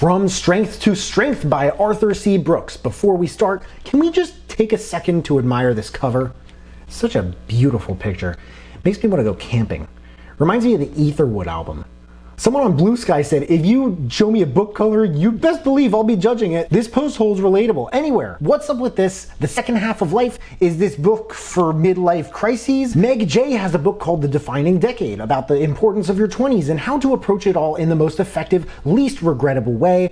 From Strength to Strength by Arthur C. Brooks. Before we start, can we just take a second to admire this cover? Such a beautiful picture. Makes me want to go camping. Reminds me of the Etherwood album. Someone on Blue Sky said, if you show me a book cover, you best believe I'll be judging it. This post holds relatable anywhere. What's up with this? The Second Half of Life is this book for midlife crises. Meg J has a book called The Defining Decade about the importance of your 20s and how to approach it all in the most effective, least regrettable way.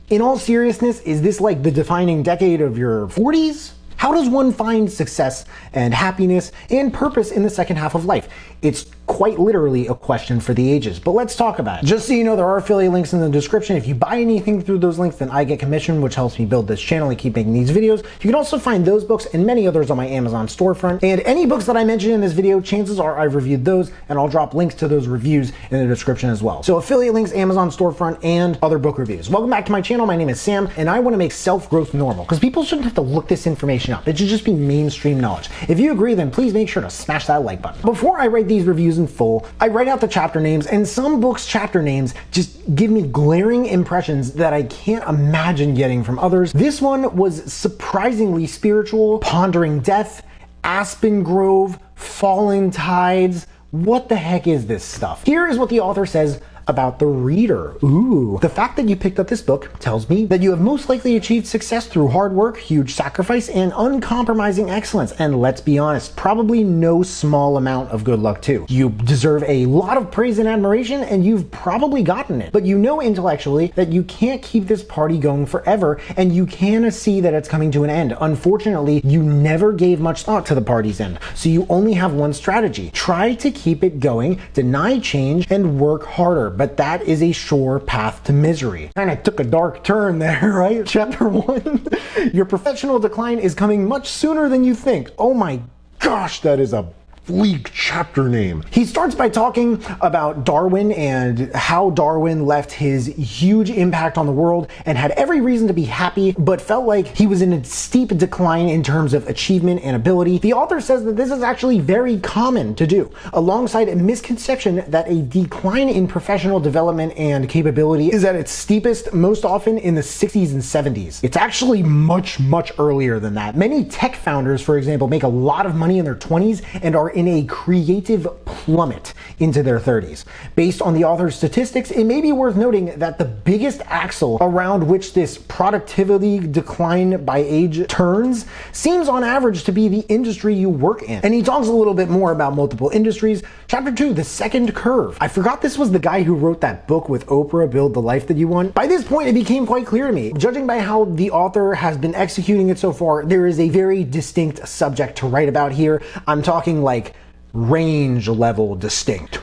In all seriousness, is this like the defining decade of your 40s? How does one find success and happiness and purpose in the second half of life? It's quite literally a question for the ages, but let's talk about it. Just so you know, there are affiliate links in the description. If you buy anything through those links, then I get commission, which helps me build this channel and keep making these videos. You can also find those books and many others on my Amazon storefront. And any books that I mention in this video, chances are I've reviewed those, and I'll drop links to those reviews in the description as well. So affiliate links, Amazon storefront, and other book reviews. Welcome back to my channel. My name is Sam, and I want to make self-growth normal, because people shouldn't have to look this information up. It should just be mainstream knowledge. If you agree, then please make sure to smash that like button. Before I write these reviews in full, I write out the chapter names, and some books' chapter names just give me glaring impressions that I can't imagine getting from others. This one was surprisingly spiritual: Pondering Death, Aspen Grove, Fallen Tides. What the heck is this stuff? Here is what the author says about the reader. Ooh. The fact that you picked up this book tells me that you have most likely achieved success through hard work, huge sacrifice, and uncompromising excellence. And let's be honest, probably no small amount of good luck too. You deserve a lot of praise and admiration, and you've probably gotten it. But you know intellectually that you can't keep this party going forever, and you can see that it's coming to an end. Unfortunately, you never gave much thought to the party's end, so you only have one strategy. Try to keep it going, deny change, and work harder. But that is a sure path to misery. And I took a dark turn there, right? Chapter 1. Your professional decline is coming much sooner than you think. Oh my gosh, that is a bleak chapter name. He starts by talking about Darwin and how Darwin left his huge impact on the world and had every reason to be happy, but felt like he was in a steep decline in terms of achievement and ability. The author says that this is actually very common to do, alongside a misconception that a decline in professional development and capability is at its steepest most often in the 60s and 70s. It's actually much earlier than that. Many tech founders, for example, make a lot of money in their 20s and are in a creative plummet into their 30s. Based on the author's statistics, it may be worth noting that the biggest axle around which this productivity decline by age turns seems on average to be the industry you work in. And he talks a little bit more about multiple industries. Chapter 2, The Second Curve. I forgot this was the guy who wrote that book with Oprah, Build the Life That You Want. By this point, it became quite clear to me. Judging by how the author has been executing it so far, there is a very distinct subject to write about here. I'm talking like range level distinct.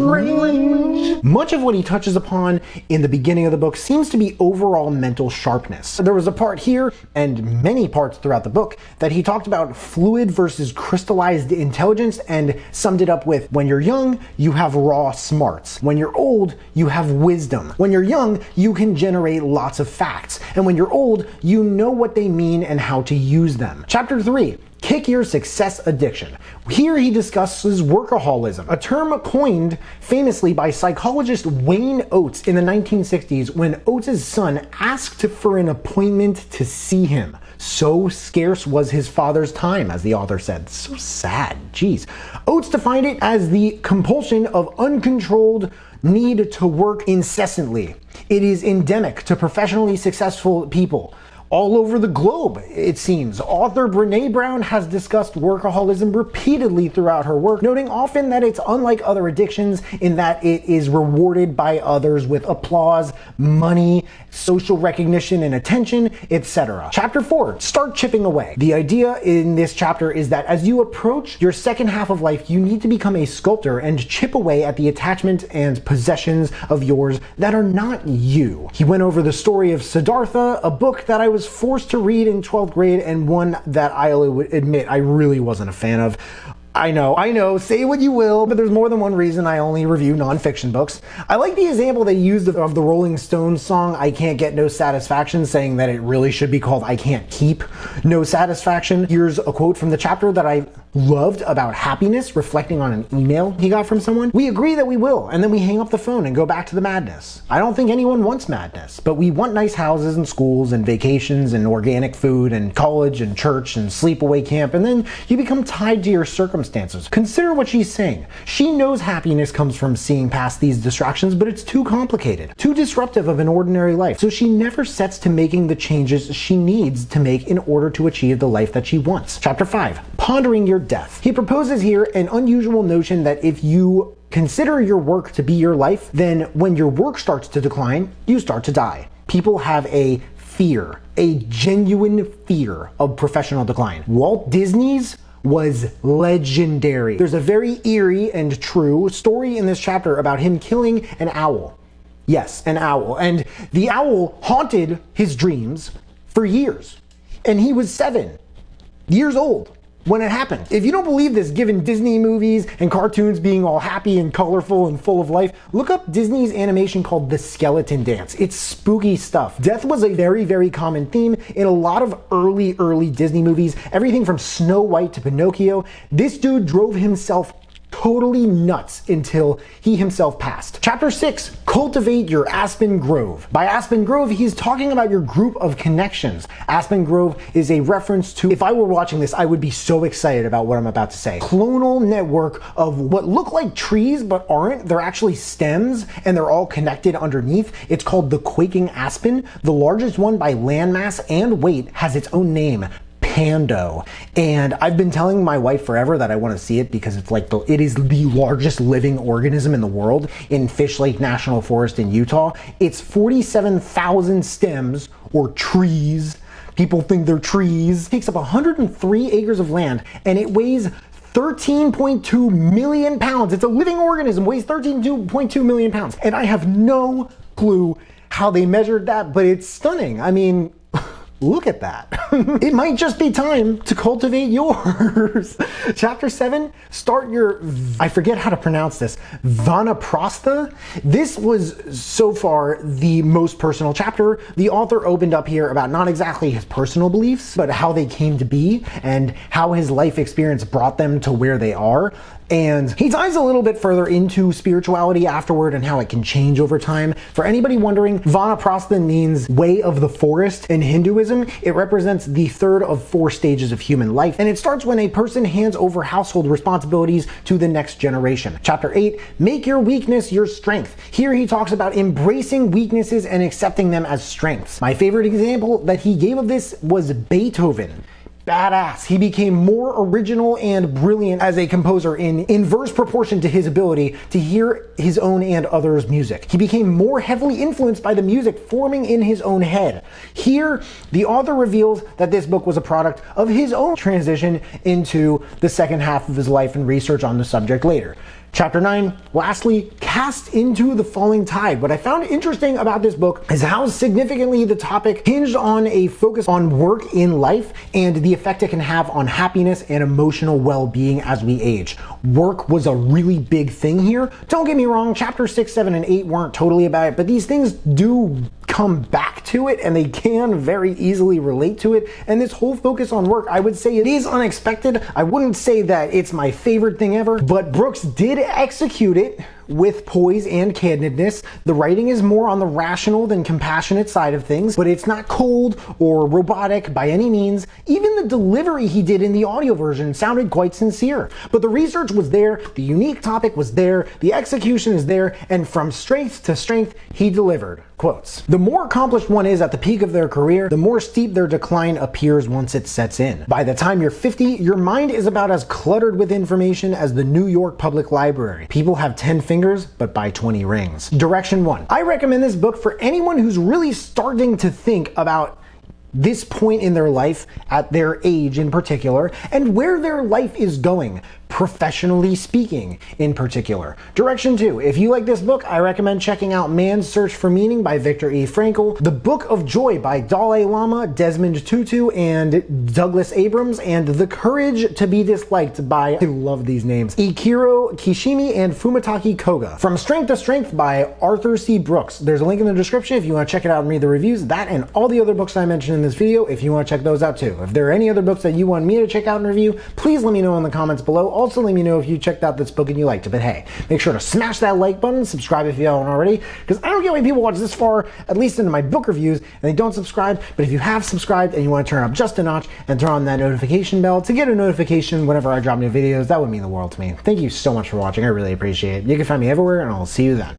Range. Much of what he touches upon in the beginning of the book seems to be overall mental sharpness. There was a part here, and many parts throughout the book, that he talked about fluid versus crystallized intelligence and summed it up with, when you're young, you have raw smarts. When you're old, you have wisdom. When you're young, you can generate lots of facts. And when you're old, you know what they mean and how to use them. Chapter 3. Kick your success addiction. Here he discusses workaholism, a term coined famously by psychologist Wayne Oates in the 1960s when Oates' son asked for an appointment to see him. So scarce was his father's time, as the author said. So sad, geez. Oates defined it as the compulsion of uncontrolled need to work incessantly. It is endemic to professionally successful people all over the globe, it seems. Author Brené Brown has discussed workaholism repeatedly throughout her work, noting often that it's unlike other addictions in that it is rewarded by others with applause, money, social recognition and attention, etc. Chapter 4, Start Chipping Away. The idea in this chapter is that as you approach your second half of life, you need to become a sculptor and chip away at the attachment and possessions of yours that are not you. He went over the story of Siddhartha, a book that I was forced to read in 12th grade and one that I'll admit I really wasn't a fan of. I know, say what you will, but there's more than one reason I only review nonfiction books. I like the example they used of the Rolling Stones song, I Can't Get No Satisfaction, saying that it really should be called I Can't Keep No Satisfaction. Here's a quote from the chapter that I loved about happiness, reflecting on an email he got from someone? We agree that we will, and then we hang up the phone and go back to the madness. I don't think anyone wants madness, but we want nice houses and schools and vacations and organic food and college and church and sleepaway camp, and then you become tied to your circumstances. Consider what she's saying. She knows happiness comes from seeing past these distractions, but it's too complicated, too disruptive of an ordinary life, so she never sets to making the changes she needs to make in order to achieve the life that she wants. Chapter 5, pondering your death. He proposes here an unusual notion that if you consider your work to be your life, then when your work starts to decline, you start to die. People have a fear, a genuine fear of professional decline. Walt Disney's was legendary. There's a very eerie and true story in this chapter about him killing an owl. Yes, an owl. And the owl haunted his dreams for years. And he was 7 years old when it happened. If you don't believe this, given Disney movies and cartoons being all happy and colorful and full of life, look up Disney's animation called The Skeleton Dance. It's spooky stuff. Death was a very, very common theme in a lot of early Disney movies, everything from Snow White to Pinocchio. This dude drove himself totally nuts until he himself passed. Chapter 6, cultivate your Aspen Grove. By Aspen Grove, he's talking about your group of connections. Aspen Grove is a reference to, if I were watching this, I would be so excited about what I'm about to say. Clonal network of what look like trees but aren't. They're actually stems and they're all connected underneath. It's called the Quaking Aspen. The largest one by landmass and weight has its own name, Pando. And I've been telling my wife forever that I want to see it because it's like it is the largest living organism in the world in Fish Lake National Forest in Utah. It's 47,000 stems or trees. People think they're trees. It takes up 103 acres of land and it weighs 13.2 million pounds. It's a living organism, weighs 13.2 million pounds. And I have no clue how they measured that, but it's stunning. I mean, look at that. It might just be time to cultivate yours. Chapter 7, start your, I forget how to pronounce this, Vanaprastha. This was so far the most personal chapter. The author opened up here about not exactly his personal beliefs, but how they came to be and how his life experience brought them to where they are. And he dives a little bit further into spirituality afterward and how it can change over time. For anybody wondering, Vanaprastha means way of the forest in Hinduism. It represents the third of 4 stages of human life, and it starts when a person hands over household responsibilities to the next generation. Chapter 8, make your weakness your strength. Here he talks about embracing weaknesses and accepting them as strengths. My favorite example that he gave of this was Beethoven. Badass. He became more original and brilliant as a composer in inverse proportion to his ability to hear his own and others' music. He became more heavily influenced by the music forming in his own head. Here, the author reveals that this book was a product of his own transition into the second half of his life and research on the subject later. Chapter 9, lastly, cast into the falling tide. What I found interesting about this book is how significantly the topic hinged on a focus on work in life and the effect it can have on happiness and emotional well-being as we age. Work was a really big thing here. Don't get me wrong, chapters 6, 7, and 8 weren't totally about it, but these things do come back to it and they can very easily relate to it. And this whole focus on work, I would say it is unexpected. I wouldn't say that it's my favorite thing ever, but Brooks did execute it with poise and candidness. The writing is more on the rational than compassionate side of things, but it's not cold or robotic by any means. Even the delivery he did in the audio version sounded quite sincere. But the research was there, the unique topic was there, the execution is there, and from strength to strength, he delivered. Quotes. The more accomplished one is at the peak of their career, the more steep their decline appears once it sets in. By the time you're 50, your mind is about as cluttered with information as the New York Public Library. People have 10 fingers, but buy 20 rings. Direction 1. I recommend this book for anyone who's really starting to think about this point in their life, at their age in particular, and where their life is going. professionally speaking in particular. Direction 2. If you like this book, I recommend checking out Man's Search for Meaning by Viktor E. Frankl, The Book of Joy by Dalai Lama, Desmond Tutu, and Douglas Abrams, and The Courage to be Disliked by, I love these names, Ikiro Kishimi and Fumitaki Koga. From Strength to Strength by Arthur C. Brooks. There's a link in the description if you want to check it out and read the reviews. That and all the other books I mentioned in this video if you want to check those out too. If there are any other books that you want me to check out and review, please let me know in the comments below. Also, let me know if you checked out this book and you liked it. But hey, make sure to smash that like button, subscribe if you haven't already, because I don't get why people watch this far, at least into my book reviews, and they don't subscribe. But if you have subscribed and you want to turn up just a notch and turn on that notification bell to get a notification whenever I drop new videos, that would mean the world to me. Thank you so much for watching. I really appreciate it. You can find me everywhere, and I'll see you then.